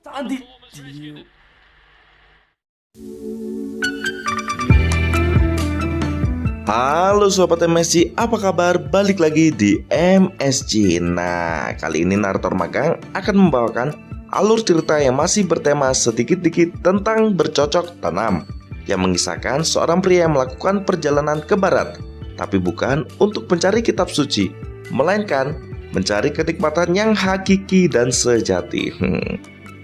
Tadi. Halo Sobat MSC, apa kabar? Balik lagi di MSC. Nah, kali ini narator magang akan membawakan alur cerita yang masih bertema sedikit-dikit tentang bercocok tanam, yang mengisahkan seorang pria yang melakukan perjalanan ke barat, tapi bukan untuk mencari kitab suci, melainkan mencari kenikmatan yang hakiki dan sejati.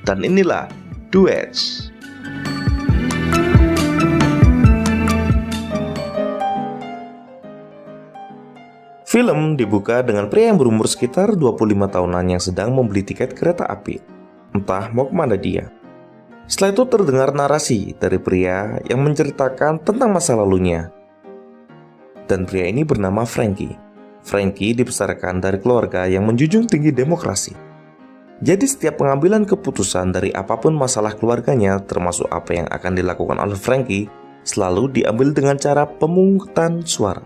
Dan inilah Duets. Film dibuka dengan pria yang berumur sekitar 25 tahunan yang sedang membeli tiket kereta api. Entah mau kemana dia. Setelah itu terdengar narasi dari pria yang menceritakan tentang masa lalunya. Dan pria ini bernama Frankie. Frankie dibesarkan dari keluarga yang menjunjung tinggi demokrasi. Jadi setiap pengambilan keputusan dari apapun masalah keluarganya, termasuk apa yang akan dilakukan oleh Frankie, selalu diambil dengan cara pemungutan suara.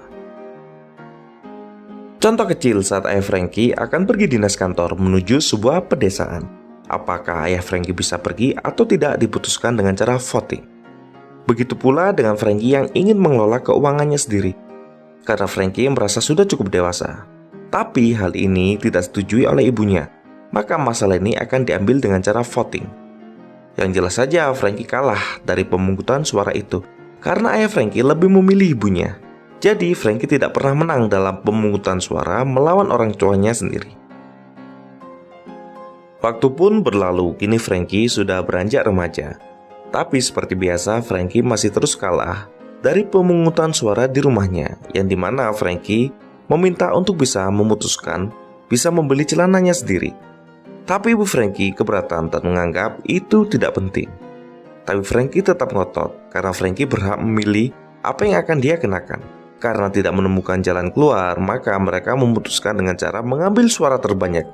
Contoh kecil saat ayah Frankie akan pergi dinas kantor menuju sebuah pedesaan. Apakah ayah Frankie bisa pergi atau tidak diputuskan dengan cara voting. Begitu pula dengan Frankie yang ingin mengelola keuangannya sendiri. Karena Frankie merasa sudah cukup dewasa. Tapi hal ini tidak disetujui oleh ibunya. Maka masalah ini akan diambil dengan cara voting. Yang jelas saja Frankie kalah dari pemungutan suara itu. Karena ayah Frankie lebih memilih ibunya. Jadi Frankie tidak pernah menang dalam pemungutan suara melawan orang tuanya sendiri. Waktu pun berlalu, kini Frankie sudah beranjak remaja. Tapi seperti biasa, Frankie masih terus kalah dari pemungutan suara di rumahnya, yang dimana Frankie meminta untuk bisa memutuskan bisa membeli celananya sendiri. Tapi ibu Frankie keberatan dan menganggap itu tidak penting. Tapi Frankie tetap ngotot karena Frankie berhak memilih apa yang akan dia kenakan. Karena tidak menemukan jalan keluar, maka mereka memutuskan dengan cara mengambil suara terbanyak.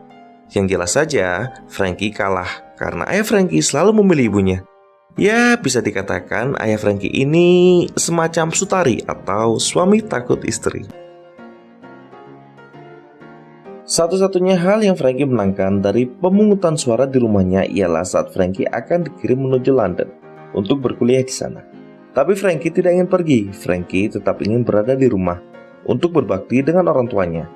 Yang jelas saja, Frankie kalah karena ayah Frankie selalu memilih ibunya. Ya, bisa dikatakan ayah Frankie ini semacam sutari atau suami takut istri. Satu-satunya hal yang Frankie menangkan dari pemungutan suara di rumahnya ialah saat Frankie akan dikirim menuju London untuk berkuliah di sana. Tapi Frankie tidak ingin pergi. Frankie tetap ingin berada di rumah untuk berbakti dengan orang tuanya.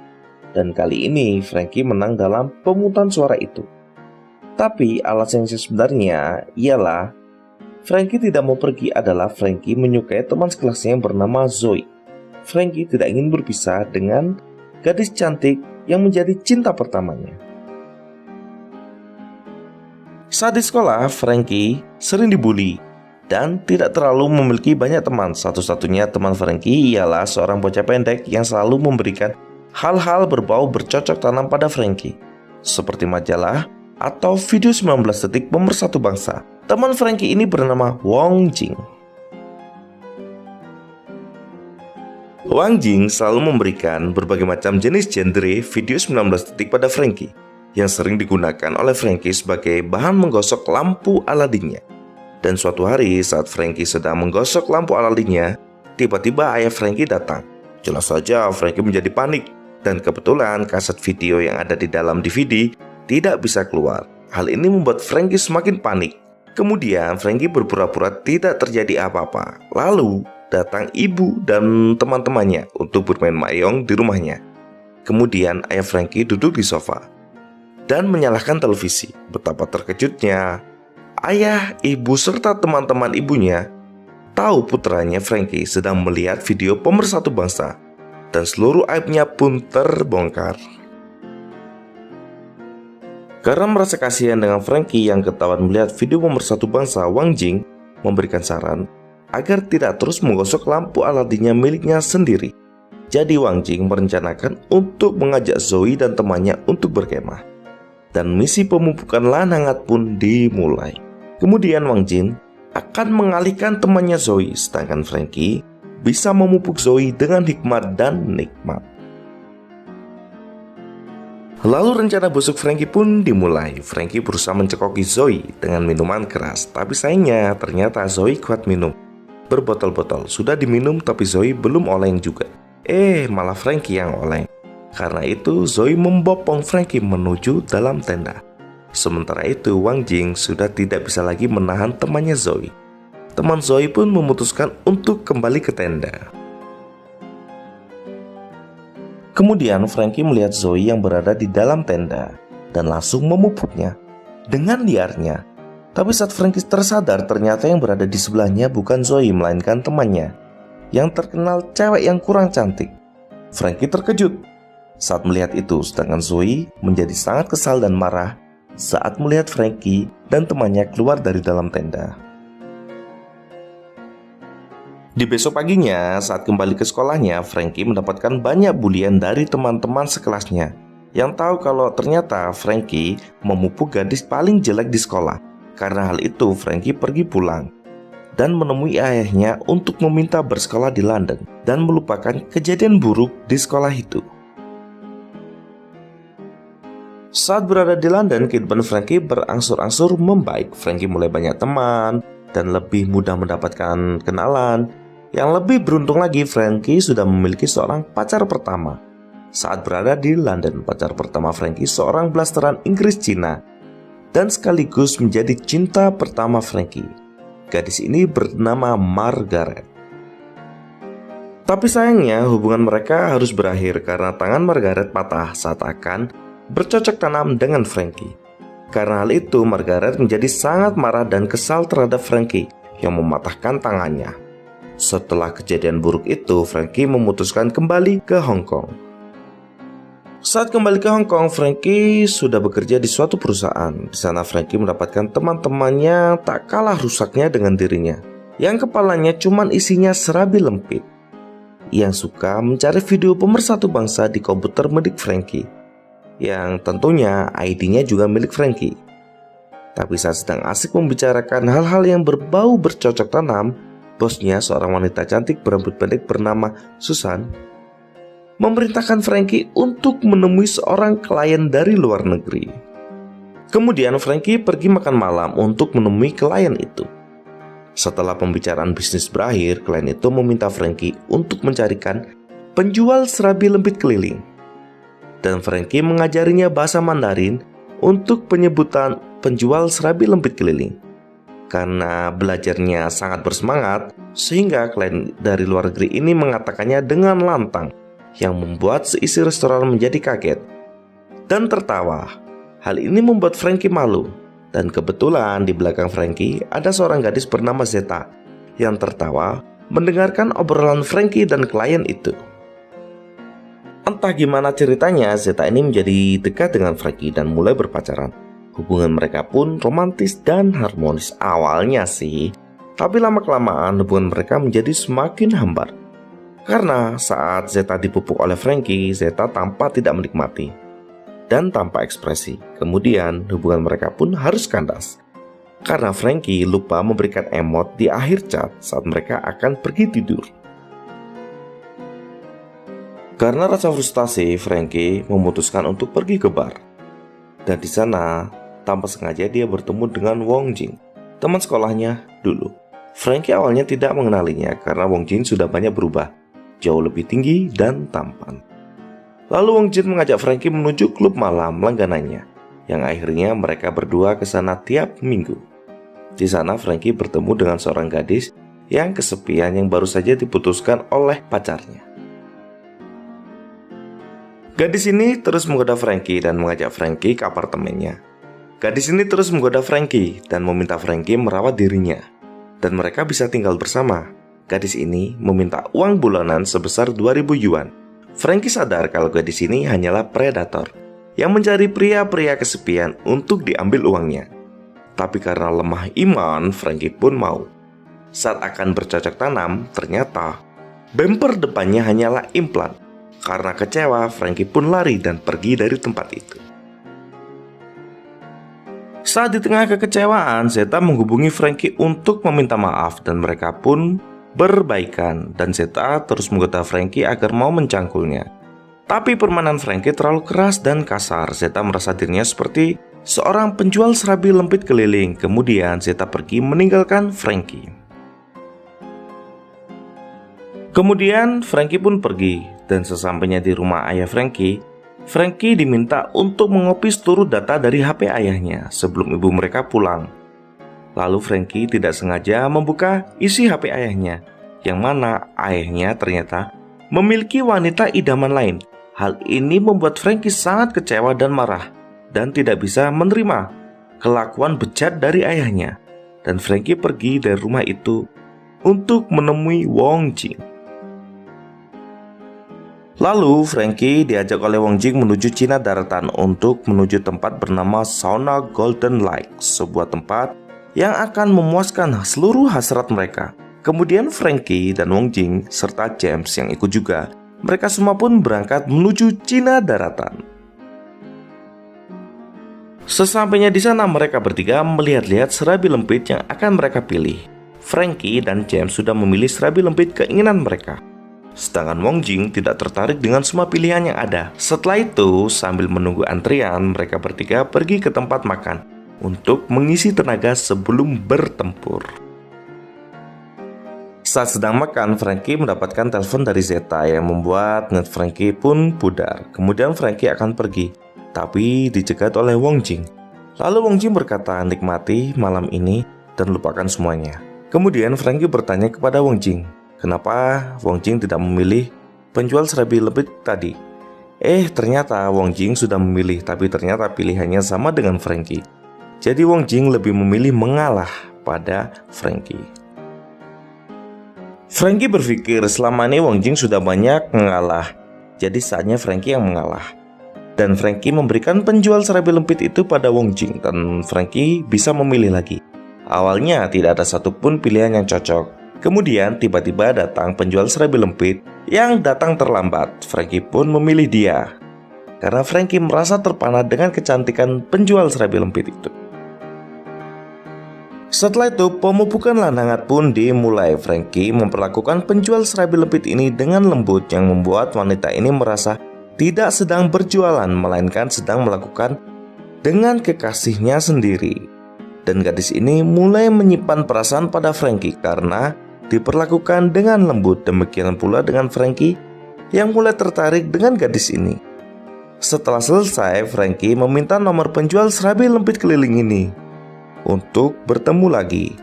Dan kali ini Frankie menang dalam pemungutan suara itu. Tapi alasan yang sebenarnya ialah Frankie tidak mau pergi adalah Frankie menyukai teman sekelasnya yang bernama Zoe. Frankie tidak ingin berpisah dengan gadis cantik yang menjadi cinta pertamanya. Saat di sekolah, Frankie sering dibully dan tidak terlalu memiliki banyak teman. Satu-satunya teman Frankie ialah seorang bocah pendek yang selalu memberikan hal-hal berbau bercocok tanam pada Frankie, seperti majalah atau video 19 detik pemersatu bangsa. Teman Frankie ini bernama Wang Jing. Wang Jing selalu memberikan berbagai macam jenis genre video 19 detik pada Frankie, yang sering digunakan oleh Frankie sebagai bahan menggosok lampu Aladinnya. Dan suatu hari saat Frankie sedang menggosok lampu Aladinnya, tiba-tiba ayah Frankie datang. Jelas saja Frankie menjadi panik. Dan kebetulan kaset video yang ada di dalam DVD tidak bisa keluar. Hal ini membuat Frankie semakin panik. Kemudian Frankie berpura-pura tidak terjadi apa-apa. Lalu datang ibu dan teman-temannya untuk bermain mayong di rumahnya. Kemudian ayah Frankie duduk di sofa dan menyalakan televisi. Betapa terkejutnya ayah, ibu, serta teman-teman ibunya tahu putranya Frankie sedang melihat video pemersatu bangsa, dan seluruh aibnya pun terbongkar. Karena merasa kasihan dengan Frankie yang ketahuan melihat video pemersatu bangsa, Wang Jing memberikan saran agar tidak terus menggosok lampu Aladinnya miliknya sendiri. Jadi Wang Jing merencanakan untuk mengajak Zoe dan temannya untuk berkemah. Dan misi pemupukan lahan hangat pun dimulai. Kemudian Wang Jing akan mengalihkan temannya Zoe, sedangkan Frankie bisa memupuk Zoe dengan hikmat dan nikmat. Lalu rencana busuk Frankie pun dimulai. Frankie berusaha mencekoki Zoe dengan minuman keras, tapi sayangnya ternyata Zoe kuat minum. Berbotol-botol sudah diminum tapi Zoe belum oleng juga. Malah Frankie yang oleng. Karena itu Zoe membopong Frankie menuju dalam tenda. Sementara itu Wang Jing sudah tidak bisa lagi menahan temannya Zoe. Teman Zoe pun memutuskan untuk kembali ke tenda. Kemudian Frankie melihat Zoe yang berada di dalam tenda dan langsung memupuknya dengan liarnya. Tapi saat Frankie tersadar, ternyata yang berada di sebelahnya bukan Zoe melainkan temannya yang terkenal cewek yang kurang cantik. Frankie terkejut saat melihat itu, sedangkan Zoe menjadi sangat kesal dan marah saat melihat Frankie dan temannya keluar dari dalam tenda. Di besok paginya, saat kembali ke sekolahnya, Frankie mendapatkan banyak bulian dari teman-teman sekelasnya yang tahu kalau ternyata Frankie memupuk gadis paling jelek di sekolah. Karena hal itu, Frankie pergi pulang dan menemui ayahnya untuk meminta bersekolah di London dan melupakan kejadian buruk di sekolah itu. Saat berada di London, kehidupan Frankie berangsur-angsur membaik. Frankie mulai banyak teman dan lebih mudah mendapatkan kenalan. Yang lebih beruntung lagi, Frankie sudah memiliki seorang pacar pertama. Saat berada di London, pacar pertama Frankie seorang blasteran Inggris Cina dan sekaligus menjadi cinta pertama Frankie. Gadis ini bernama Margaret. Tapi sayangnya hubungan mereka harus berakhir karena tangan Margaret patah saat akan bercocok tanam dengan Frankie. Karena hal itu, Margaret menjadi sangat marah dan kesal terhadap Frankie yang mematahkan tangannya. Setelah kejadian buruk itu, Frankie memutuskan kembali ke Hong Kong. Saat kembali ke Hong Kong, Frankie sudah bekerja di suatu perusahaan. Di sana Frankie mendapatkan teman-temannya tak kalah rusaknya dengan dirinya, yang kepalanya cuman isinya serabi lempit, yang suka mencari video pemersatu bangsa di komputer milik Frankie, yang tentunya ID-nya juga milik Frankie. Tapi saat sedang asik membicarakan hal-hal yang berbau bercocok tanam, bosnya, seorang wanita cantik berambut pendek bernama Susan, memerintahkan Frankie untuk menemui seorang klien dari luar negeri. Kemudian Frankie pergi makan malam untuk menemui klien itu. Setelah pembicaraan bisnis berakhir, klien itu meminta Frankie untuk mencarikan penjual serabi lempit keliling. Dan Frankie mengajarinya bahasa Mandarin untuk penyebutan penjual serabi lempit keliling. Karena belajarnya sangat bersemangat, sehingga klien dari luar negeri ini mengatakannya dengan lantang, yang membuat seisi restoran menjadi kaget dan tertawa. Hal ini membuat Frankie malu, dan kebetulan di belakang Frankie ada seorang gadis bernama Zeta yang tertawa mendengarkan obrolan Frankie dan klien itu. Entah gimana ceritanya, Zeta ini menjadi dekat dengan Frankie dan mulai berpacaran. Hubungan mereka pun romantis dan harmonis awalnya sih, tapi lama-kelamaan hubungan mereka menjadi semakin hambar. Karena saat Zeta dipupuk oleh Frankie, Zeta tampak tidak menikmati dan tanpa ekspresi. Kemudian hubungan mereka pun harus kandas karena Frankie lupa memberikan emot di akhir chat saat mereka akan pergi tidur. Karena rasa frustasi, Frankie memutuskan untuk pergi ke bar. Dan di sana, tanpa sengaja dia bertemu dengan Wang Jing, teman sekolahnya dulu. Frankie awalnya tidak mengenalinya karena Wang Jing sudah banyak berubah, jauh lebih tinggi dan tampan. Lalu Wang Jing mengajak Frankie menuju klub malam langganannya, yang akhirnya mereka berdua ke sana tiap minggu. Di sana Frankie bertemu dengan seorang gadis yang kesepian yang baru saja diputuskan oleh pacarnya. Gadis ini terus menggoda Frankie dan mengajak Frankie ke apartemennya. Gadis ini terus menggoda Frankie dan meminta Frankie merawat dirinya, dan mereka bisa tinggal bersama. Gadis ini meminta uang bulanan sebesar 2.000 yuan. Frankie sadar kalau gadis ini hanyalah predator yang mencari pria-pria kesepian untuk diambil uangnya. Tapi karena lemah iman, Frankie pun mau. Saat akan bercocok tanam, ternyata bumper depannya hanyalah implan. Karena kecewa, Frankie pun lari dan pergi dari tempat itu. Saat di tengah kekecewaan, Zeta menghubungi Frankie untuk meminta maaf dan mereka pun berbaikan, dan Zeta terus menggoda Frankie agar mau mencangkulnya. Tapi permainan Frankie terlalu keras dan kasar. Zeta merasa dirinya seperti seorang penjual serabi lempit keliling. Kemudian Zeta pergi meninggalkan Frankie. Kemudian Frankie pun pergi Dan sesampainya di rumah ayah Frankie, Frankie diminta untuk mengopi seluruh data dari HP ayahnya sebelum ibu mereka pulang. Lalu Frankie tidak sengaja membuka isi HP ayahnya, yang mana ayahnya ternyata memiliki wanita idaman lain. Hal ini membuat Frankie sangat kecewa dan marah, dan tidak bisa menerima kelakuan bejat dari ayahnya. Dan Frankie pergi dari rumah itu untuk menemui Wong Jing. Lalu Frankie diajak oleh Wong Jing menuju Cina daratan untuk menuju tempat bernama Sauna Golden Lake, sebuah tempat yang akan memuaskan seluruh hasrat mereka. Kemudian Frankie dan Wong Jing serta James yang ikut juga, mereka semua pun berangkat menuju Cina daratan. Sesampainya di sana, mereka bertiga melihat-lihat serabi lempit yang akan mereka pilih. Frankie dan James sudah memilih serabi lempit keinginan mereka, sedangkan Wong Jing tidak tertarik dengan semua pilihan yang ada. Setelah itu, sambil menunggu antrian, mereka bertiga pergi ke tempat makan untuk mengisi tenaga sebelum bertempur. Saat sedang makan, Frankie mendapatkan telepon dari Zeta yang membuat net Frankie pun pudar. Kemudian Frankie akan pergi, tapi dicegat oleh Wong Jing. Lalu Wong Jing berkata, nikmati malam ini dan lupakan semuanya. Kemudian Frankie bertanya kepada Wong Jing, kenapa Wong Jing tidak memilih penjual serabi lempit tadi? Ternyata Wong Jing sudah memilih, tapi ternyata pilihannya sama dengan Frankie. Jadi Wong Jing lebih memilih mengalah pada Frankie. Frankie berpikir selama ini Wong Jing sudah banyak mengalah, jadi saatnya Frankie yang mengalah. Dan Frankie memberikan penjual serabi lempit itu pada Wong Jing, dan Frankie bisa memilih lagi. Awalnya tidak ada satupun pilihan yang cocok. Kemudian tiba-tiba datang penjual serabi lempit yang datang terlambat. Frankie pun memilih dia, karena Frankie merasa terpana dengan kecantikan penjual serabi lempit itu. Setelah itu, pemupukan lanangan pun dimulai. Frankie memperlakukan penjual serabi lempit ini dengan lembut yang membuat wanita ini merasa tidak sedang berjualan, melainkan sedang melakukan dengan kekasihnya sendiri. Dan gadis ini mulai menyimpan perasaan pada Frankie karena diperlakukan dengan lembut. Demikian pula dengan Frankie yang mulai tertarik dengan gadis ini. Setelah selesai, Frankie meminta nomor penjual serabi lempit keliling ini untuk bertemu lagi.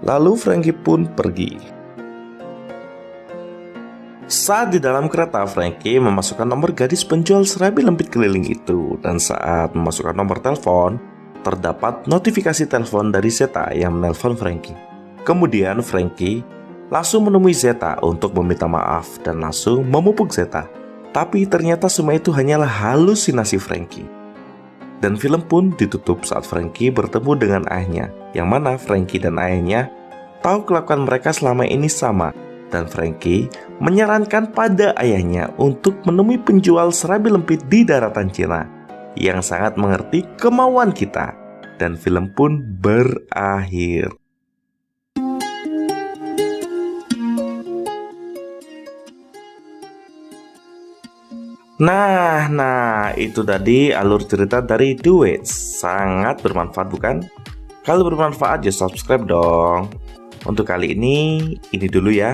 Lalu Frankie pun pergi. Saat di dalam kereta, Frankie memasukkan nomor gadis penjual serabi lempit keliling itu. Dan saat memasukkan nomor telepon, terdapat notifikasi telepon dari Zeta yang menelpon Frankie. Kemudian Frankie langsung menemui Zeta untuk meminta maaf dan langsung memupuk Zeta. Tapi ternyata semua itu hanyalah halusinasi Frankie. Dan film pun ditutup saat Frankie bertemu dengan ayahnya, yang mana Frankie dan ayahnya tahu kelakuan mereka selama ini sama. Dan Frankie menyarankan pada ayahnya untuk menemui penjual serabi lempit di daratan Cina yang sangat mengerti kemauan kita. Dan film pun berakhir. Nah, itu tadi alur cerita dari The Witch. Sangat bermanfaat bukan? Kalau bermanfaat ya subscribe dong. Untuk kali ini dulu ya.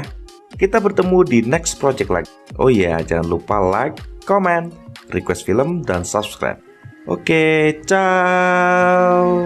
Kita bertemu di next project lagi. Oh iya, jangan lupa like, comment, request film, dan subscribe. Oke, ciao.